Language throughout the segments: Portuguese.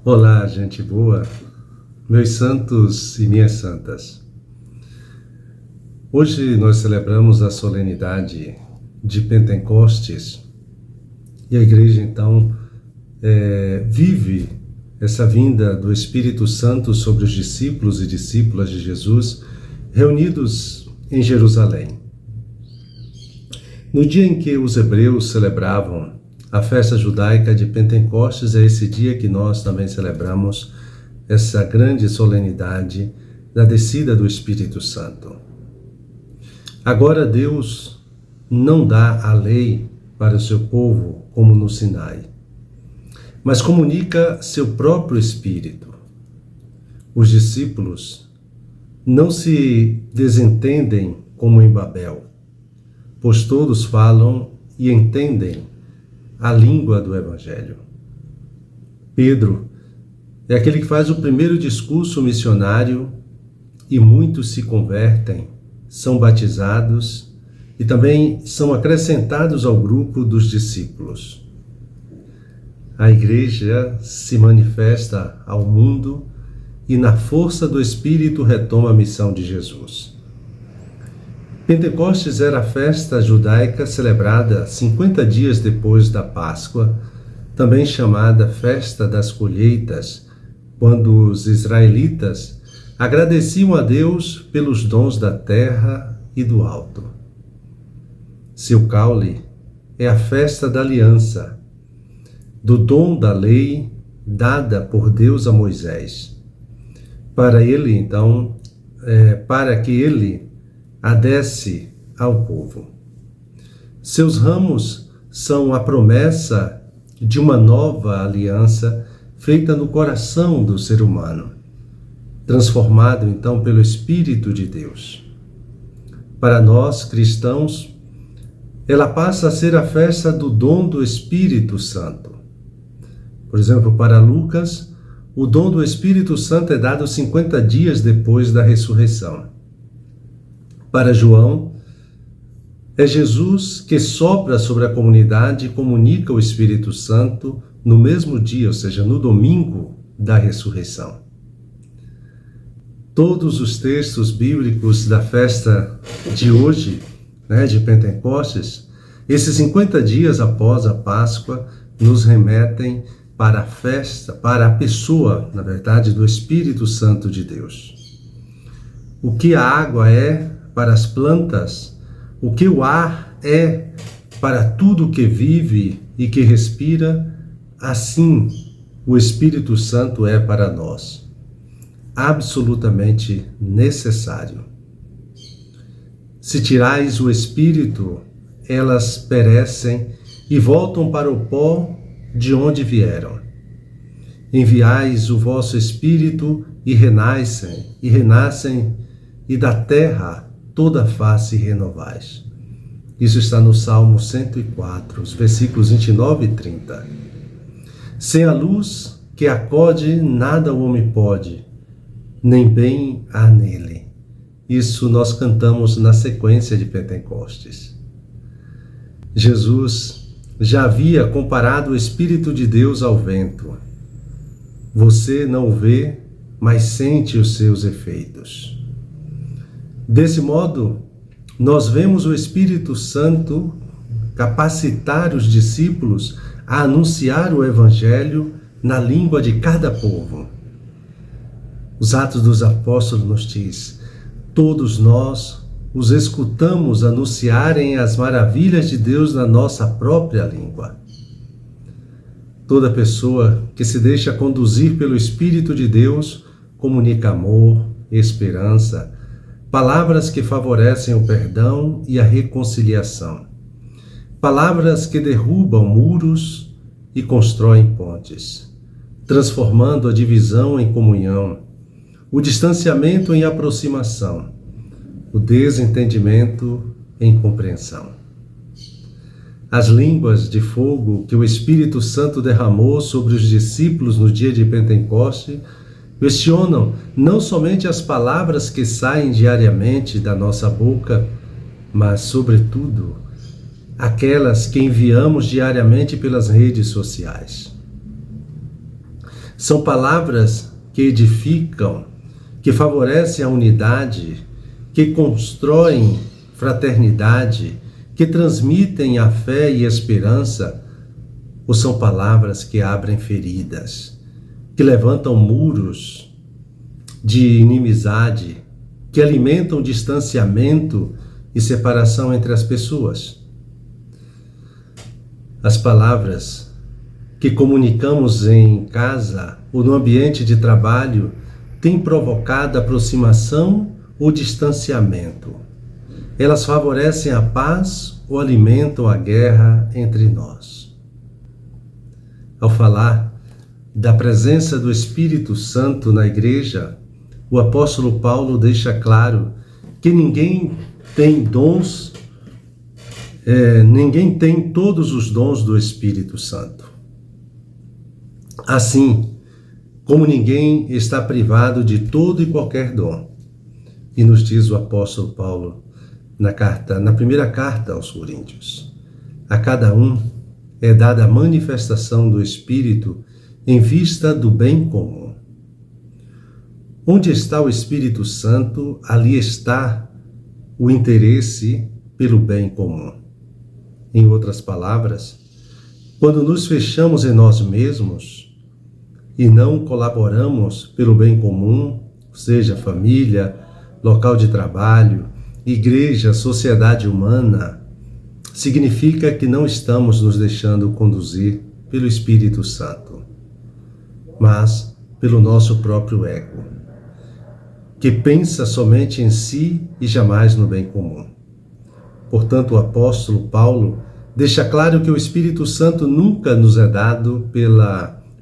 Olá, gente boa, meus santos e minhas santas. Hoje nós celebramos a solenidade de Pentecostes e a igreja então vive essa vinda do Espírito Santo sobre os discípulos e discípulas de Jesus reunidos em Jerusalém. No dia em que os hebreus celebravam a festa judaica de Pentecostes, é esse dia que nós também celebramos essa grande solenidade da descida do Espírito Santo. Agora Deus não dá a lei para o seu povo como no Sinai, mas comunica seu próprio Espírito. Os discípulos não se desentendem como em Babel, pois todos falam e entendem a língua do Evangelho. Pedro é aquele que faz o primeiro discurso missionário e muitos se convertem, são batizados e também são acrescentados ao grupo dos discípulos. A igreja se manifesta ao mundo e na força do Espírito retoma a missão de Jesus. Pentecostes era a festa judaica celebrada 50 dias depois da Páscoa, também chamada Festa das Colheitas, quando os israelitas agradeciam a Deus pelos dons da terra e do alto. Seu caule é a festa da aliança, do dom da lei dada por Deus a Moisés. Para que ele adesse ao povo. Seus ramos são a promessa de uma nova aliança feita no coração do ser humano, transformado então pelo Espírito de Deus. Para nós, cristãos, ela passa a ser a festa do dom do Espírito Santo. Por exemplo, para Lucas, o dom do Espírito Santo é dado 50 dias depois da ressurreição. Para João, é Jesus que sopra sobre a comunidade e comunica o Espírito Santo no mesmo dia, ou seja, no domingo da ressurreição. Todos os textos bíblicos da festa de hoje, de Pentecostes, esses 50 dias após a Páscoa, nos remetem para a festa, para a pessoa, na verdade, do Espírito Santo de Deus. O que a água é para as plantas, o que o ar é para tudo que vive e que respira, assim o Espírito Santo é para nós. Absolutamente necessário. Se tirais o Espírito, elas perecem e voltam para o pó de onde vieram. Enviais o vosso Espírito e renascem, e da terra toda a face renovais. Isso está no Salmo 104, os versículos 29 e 30. Sem a luz que acode, nada o homem pode, nem bem há nele. Isso nós cantamos na sequência de Pentecostes. Jesus já havia comparado o Espírito de Deus ao vento. Você não o vê, mas sente os seus efeitos. Desse modo, nós vemos o Espírito Santo capacitar os discípulos a anunciar o Evangelho na língua de cada povo. Os Atos dos Apóstolos nos diz: todos nós os escutamos anunciarem as maravilhas de Deus na nossa própria língua. Toda pessoa que se deixa conduzir pelo Espírito de Deus comunica amor, esperança, palavras que favorecem o perdão e a reconciliação. Palavras que derrubam muros e constroem pontes, transformando a divisão em comunhão, o distanciamento em aproximação, o desentendimento em compreensão. As línguas de fogo que o Espírito Santo derramou sobre os discípulos no dia de Pentecostes questionam não somente as palavras que saem diariamente da nossa boca, mas, sobretudo, aquelas que enviamos diariamente pelas redes sociais. São palavras que edificam, que favorecem a unidade, que constroem fraternidade, que transmitem a fé e esperança, ou são palavras que abrem feridas, que levantam muros de inimizade, que alimentam distanciamento e separação entre as pessoas? As palavras que comunicamos em casa ou no ambiente de trabalho têm provocado aproximação ou distanciamento? Elas favorecem a paz ou alimentam a guerra entre nós? Ao falar da presença do Espírito Santo na igreja, o apóstolo Paulo deixa claro que ninguém tem todos os dons do Espírito Santo. Assim, como ninguém está privado de todo e qualquer dom. E nos diz o apóstolo Paulo na primeira carta aos Coríntios: a cada um é dada a manifestação do Espírito em vista do bem comum. Onde está o Espírito Santo, ali está o interesse pelo bem comum. Em outras palavras, quando nos fechamos em nós mesmos e não colaboramos pelo bem comum, seja família, local de trabalho, igreja, sociedade humana, significa que não estamos nos deixando conduzir pelo Espírito Santo, mas pelo nosso próprio ego, que pensa somente em si e jamais no bem comum. Portanto, o apóstolo Paulo deixa claro que o Espírito Santo nunca nos é dado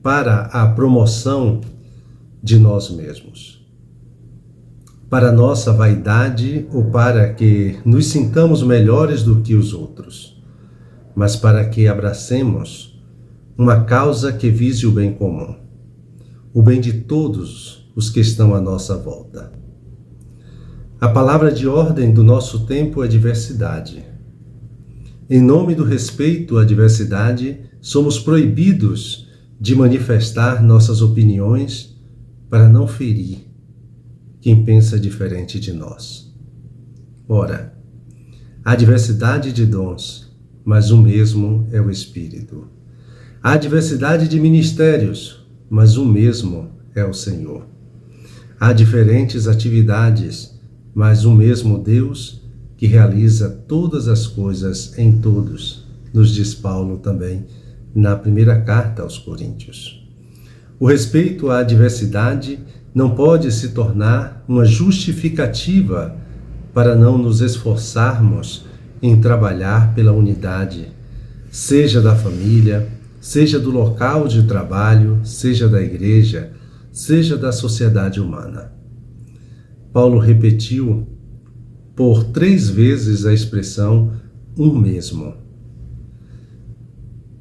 para a promoção de nós mesmos, para nossa vaidade ou para que nos sintamos melhores do que os outros, mas para que abracemos uma causa que vise o bem comum, o bem de todos os que estão à nossa volta. A palavra de ordem do nosso tempo é diversidade. Em nome do respeito à diversidade, somos proibidos de manifestar nossas opiniões para não ferir quem pensa diferente de nós. Ora, há diversidade de dons, mas o mesmo é o Espírito. Há diversidade de ministérios, mas o mesmo é o Senhor. Há diferentes atividades, mas o mesmo Deus que realiza todas as coisas em todos, nos diz Paulo também na primeira carta aos Coríntios. O respeito à diversidade não pode se tornar uma justificativa para não nos esforçarmos em trabalhar pela unidade, seja da família, seja do local de trabalho, seja da igreja, seja da sociedade humana. Paulo repetiu por 3 vezes a expressão um mesmo.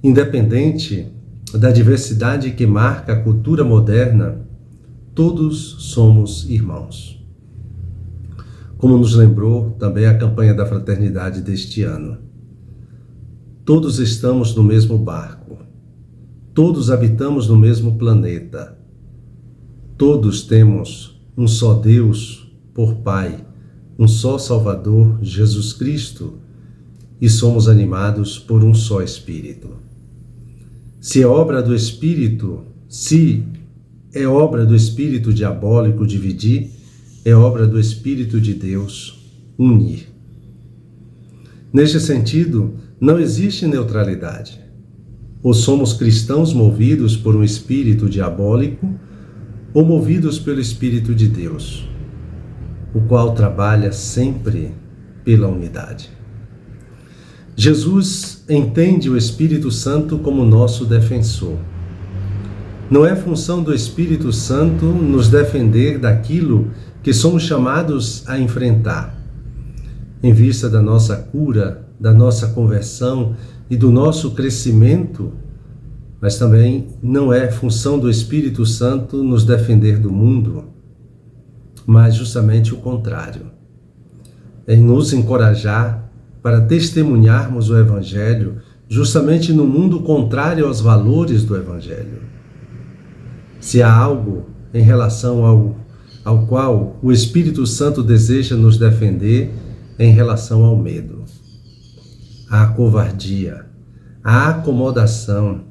Independente da diversidade que marca a cultura moderna, todos somos irmãos. Como nos lembrou também a campanha da fraternidade deste ano. Todos estamos no mesmo barco. Todos habitamos no mesmo planeta. Todos temos um só Deus por Pai, um só Salvador, Jesus Cristo, e somos animados por um só Espírito. Se é obra do Espírito diabólico dividir, é obra do Espírito de Deus unir. Neste sentido, não existe neutralidade. Ou somos cristãos movidos por um espírito diabólico, ou movidos pelo Espírito de Deus, o qual trabalha sempre pela unidade. Jesus entende o Espírito Santo como nosso defensor. Não é função do Espírito Santo nos defender daquilo que somos chamados a enfrentar. Em vista da nossa cura, da nossa conversão e do nosso crescimento, mas também não é função do Espírito Santo nos defender do mundo, mas justamente o contrário. É nos encorajar para testemunharmos o Evangelho justamente no mundo contrário aos valores do Evangelho. Se há algo em relação ao qual o Espírito Santo deseja nos defender, é em relação ao medo, à covardia, à acomodação,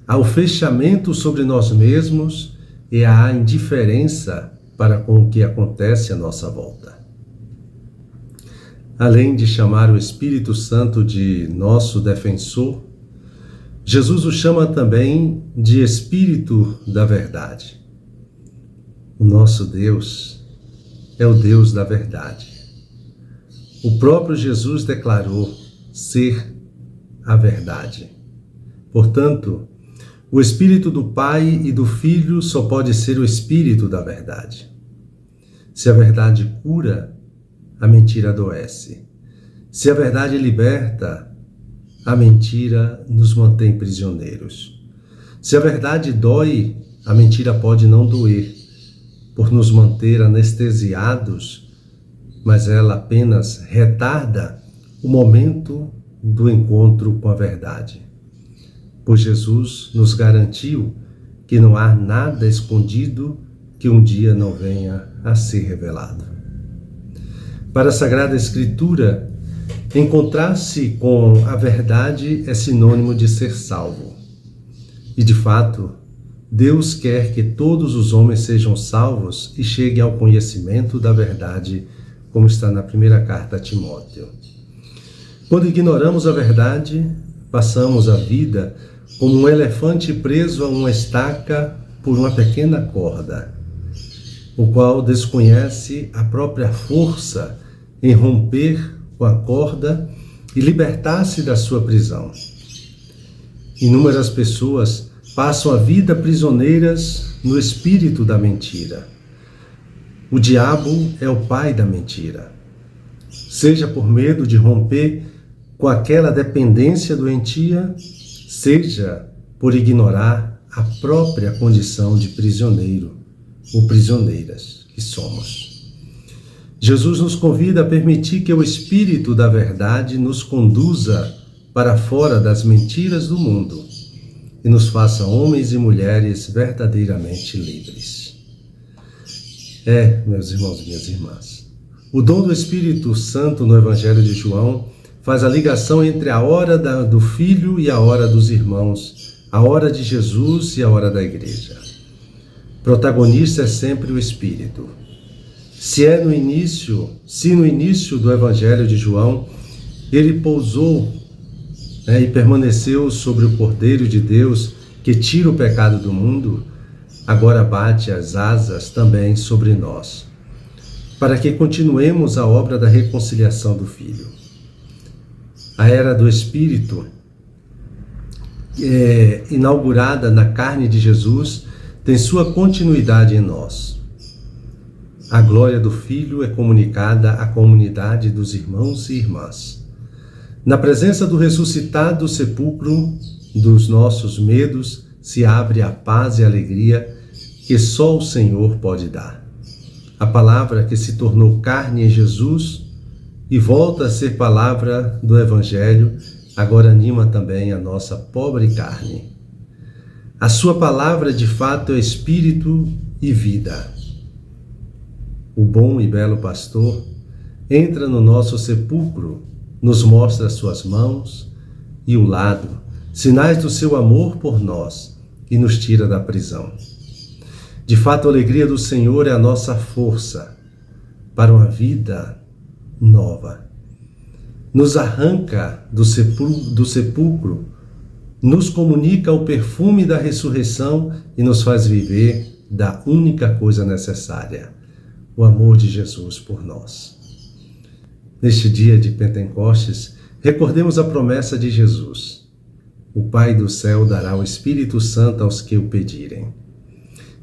ao fechamento sobre nós mesmos e à indiferença para com o que acontece à nossa volta. Além de chamar o Espírito Santo de nosso defensor, Jesus o chama também de Espírito da Verdade. O nosso Deus é o Deus da verdade. O próprio Jesus declarou ser a verdade. Portanto, o Espírito do Pai e do Filho só pode ser o Espírito da verdade. Se a verdade cura, a mentira adoece. Se a verdade liberta, a mentira nos mantém prisioneiros. Se a verdade dói, a mentira pode não doer, por nos manter anestesiados, mas ela apenas retarda o momento do encontro com a verdade. Pois Jesus nos garantiu que não há nada escondido que um dia não venha a ser revelado. Para a Sagrada Escritura, encontrar-se com a verdade é sinônimo de ser salvo. E de fato, Deus quer que todos os homens sejam salvos e cheguem ao conhecimento da verdade, como está na primeira carta a Timóteo. Quando ignoramos a verdade, passamos a vida como um elefante preso a uma estaca por uma pequena corda, o qual desconhece a própria força em romper com a corda e libertar-se da sua prisão. Inúmeras pessoas passam a vida prisioneiras no espírito da mentira. O diabo é o pai da mentira. Seja por medo de romper com aquela dependência doentia, seja por ignorar a própria condição de prisioneiro ou prisioneiras que somos. Jesus nos convida a permitir que o Espírito da Verdade nos conduza para fora das mentiras do mundo e nos faça homens e mulheres verdadeiramente livres. Meus irmãos e minhas irmãs, o dom do Espírito Santo no Evangelho de João faz a ligação entre a hora do Filho e a hora dos irmãos, a hora de Jesus e a hora da Igreja. Protagonista é sempre o Espírito. Se no início do Evangelho de João, ele pousou e permaneceu sobre o Cordeiro de Deus que tira o pecado do mundo, agora bate as asas também sobre nós, para que continuemos a obra da reconciliação do Filho. A era do Espírito, inaugurada na carne de Jesus, tem sua continuidade em nós. A glória do Filho é comunicada à comunidade dos irmãos e irmãs. Na presença do ressuscitado sepulcro dos nossos medos, se abre a paz e a alegria que só o Senhor pode dar. A palavra que se tornou carne em Jesus e volta a ser palavra do Evangelho, agora anima também a nossa pobre carne. A sua palavra de fato é espírito e vida. O bom e belo pastor entra no nosso sepulcro, nos mostra suas mãos e o lado, sinais do seu amor por nós, e nos tira da prisão. De fato, a alegria do Senhor é a nossa força para uma vida nova. Nos arranca do sepulcro, nos comunica o perfume da ressurreição e nos faz viver da única coisa necessária, o amor de Jesus por nós. Neste dia de Pentecostes, recordemos a promessa de Jesus. O Pai do céu dará o Espírito Santo aos que o pedirem.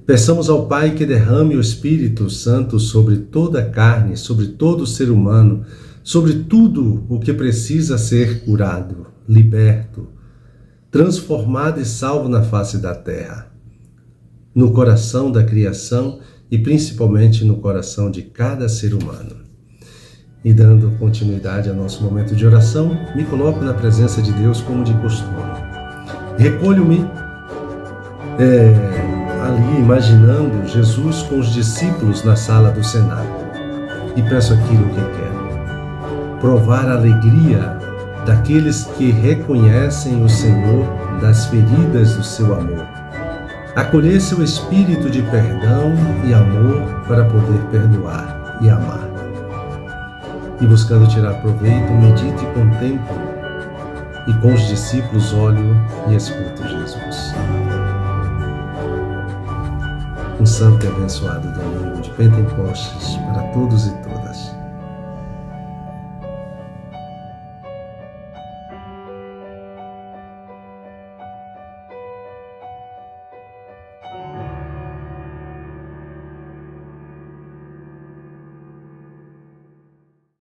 Peçamos ao Pai que derrame o Espírito Santo sobre toda a carne, sobre todo ser humano, sobre tudo o que precisa ser curado, liberto, transformado e salvo na face da terra, no coração da criação e principalmente no coração de cada ser humano. E dando continuidade ao nosso momento de oração, me coloco na presença de Deus como de costume. Recolho-me ali imaginando Jesus com os discípulos na sala do cenáculo e peço aquilo que quero: provar a alegria daqueles que reconhecem o Senhor das feridas do seu amor, acolher seu espírito de perdão e amor para poder perdoar e amar. E buscando tirar proveito, medite e contemple, e com os discípulos olho e escuto Jesus. Um santo e abençoado domingo de Pentecostes para todos e todas.